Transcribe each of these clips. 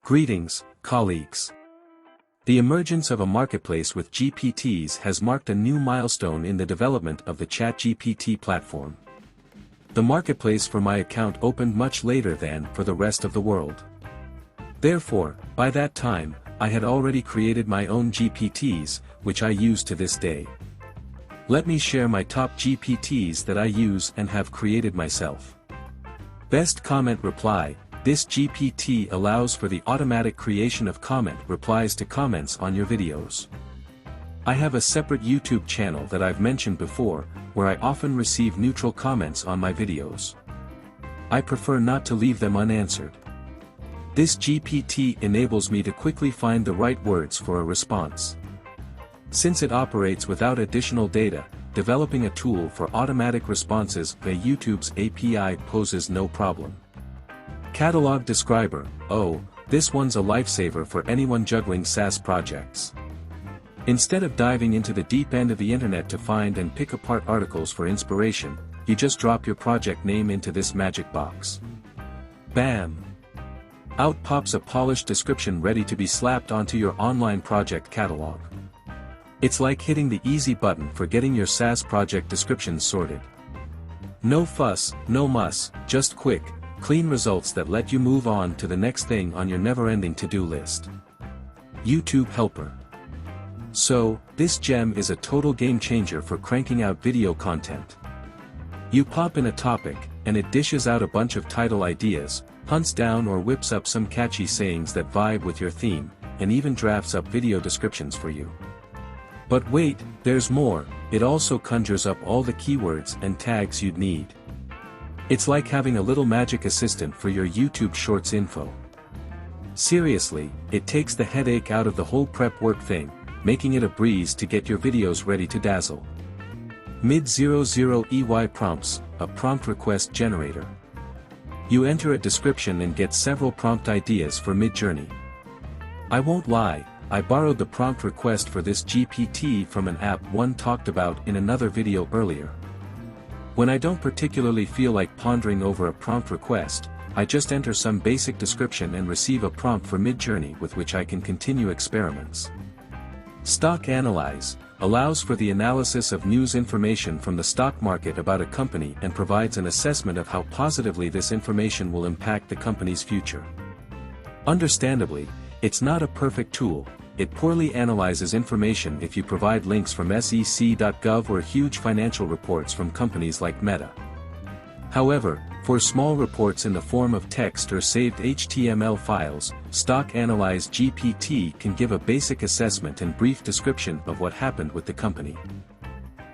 Greetings, colleagues. The emergence of a marketplace with GPTs has marked a new milestone in the development of the ChatGPT platform. The marketplace for my account opened much later than for the rest of the world. Therefore, by that time, I had already created my own GPTs, which I use to this day. Let me share my top GPTs that I use and have created myself. Best comment reply. This GPT allows for the automatic creation of comment replies to comments on your videos. I have a separate YouTube channel that I've mentioned before, where I often receive neutral comments on my videos. I prefer not to leave them unanswered. This GPT enables me to quickly find the right words for a response. Since it operates without additional data, developing a tool for automatic responses via YouTube's API poses no problem. Catalog Describer. Oh, this one's a lifesaver for anyone juggling SaaS projects. Instead of diving into the deep end of the internet to find and pick apart articles for inspiration, you just drop your project name into this magic box. Bam! Out pops a polished description ready to be slapped onto your online project catalog. It's like hitting the easy button for getting your SaaS project descriptions sorted. No fuss, no muss, just quick, clean results that let you move on to the next thing on your never-ending to-do list. YouTube Helper. So, this gem is a total game changer for cranking out video content. You pop in a topic, and it dishes out a bunch of title ideas, hunts down or whips up some catchy sayings that vibe with your theme, and even drafts up video descriptions for you. But wait, there's more. It also conjures up all the keywords and tags you'd need. It's like having a little magic assistant for your YouTube Shorts info. Seriously, it takes the headache out of the whole prep work thing, making it a breeze to get your videos ready to dazzle. Mid00ey Prompts, a prompt request generator. You enter a description and get several prompt ideas for Mid00ey. I won't lie, I borrowed the prompt request for this GPT from an app one talked about in another video earlier. When I don't particularly feel like pondering over a prompt request, I just enter some basic description and receive a prompt for Mid00ey with which I can continue experiments. Stock Analyze allows for the analysis of news information from the stock market about a company and provides an assessment of how positively this information will impact the company's future. Understandably, it's not a perfect tool. It poorly analyzes information if you provide links from SEC.gov or huge financial reports from companies like Meta. However, for small reports in the form of text or saved HTML files, Stock Analyze GPT can give a basic assessment and brief description of what happened with the company.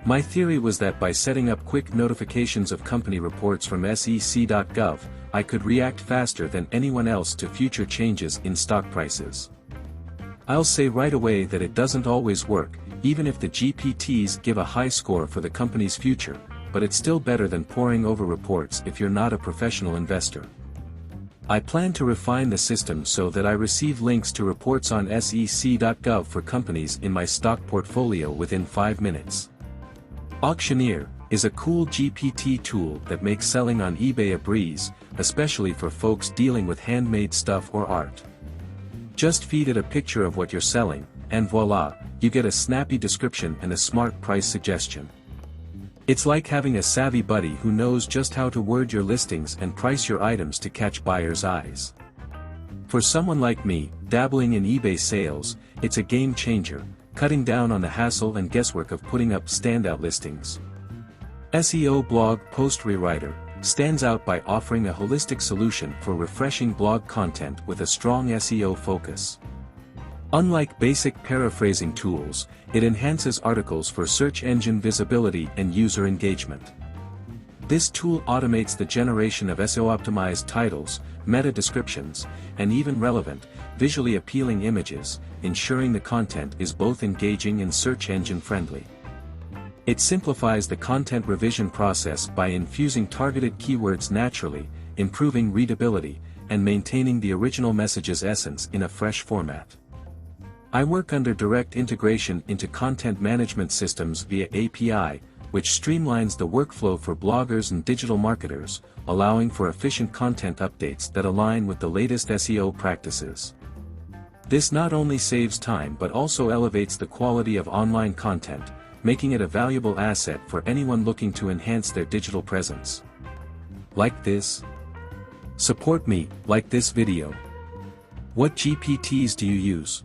My theory was that by setting up quick notifications of company reports from SEC.gov, I could react faster than anyone else to future changes in stock prices. I'll say right away that it doesn't always work, even if the GPTs give a high score for the company's future, but it's still better than poring over reports if you're not a professional investor. I plan to refine the system so that I receive links to reports on SEC.gov for companies in my stock portfolio within 5 minutes. Auctioneer is a cool GPT tool that makes selling on eBay a breeze, especially for folks dealing with handmade stuff or art. Just feed it a picture of what you're selling, and voila, you get a snappy description and a smart price suggestion. It's like having a savvy buddy who knows just how to word your listings and price your items to catch buyers' eyes. For someone like me, dabbling in eBay sales, it's a game changer, cutting down on the hassle and guesswork of putting up standout listings. SEO Blog Post Rewriter stands out by offering a holistic solution for refreshing blog content with a strong SEO focus. Unlike basic paraphrasing tools, it enhances articles for search engine visibility and user engagement. This tool automates the generation of SEO-optimized titles, meta descriptions, and even relevant, visually appealing images, ensuring the content is both engaging and search engine friendly. It simplifies the content revision process by infusing targeted keywords naturally, improving readability, and maintaining the original message's essence in a fresh format. I work under direct integration into content management systems via API, which streamlines the workflow for bloggers and digital marketers, allowing for efficient content updates that align with the latest SEO practices. This not only saves time but also elevates the quality of online content, making it a valuable asset for anyone looking to enhance their digital presence. Like this? Support me, like this video. What GPTs do you use?